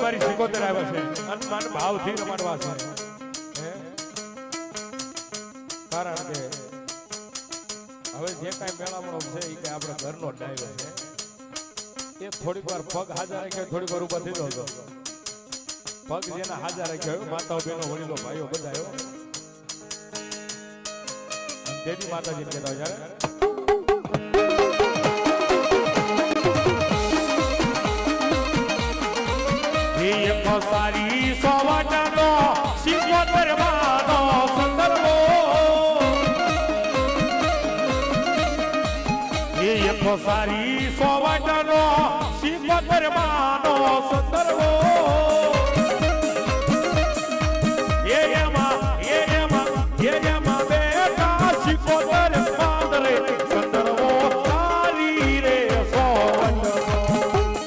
ફેબ્રુઆરી 77 આવ્યા છે અને મન ભાવથી રમાડવા છે કારણ કે હવે જે કાંઈ મેળામણો છે એ કે આપણે ઘરનો ડાયરો છે એ થોડીક વાર પગ હાજર રાખ્યો થોડીક વાર ઉભા થઈ ગયો પગ જેના હાજર રાખ્યો માતાઓ બહેનો વડીલો ભાઈઓ બધા દેવી માતાજી કહેતા જ્યારે સારી સોવાટાનો સિંહોતર માનો સંદર્ભો એ સારી સોવાટાનો સિંહોતર માં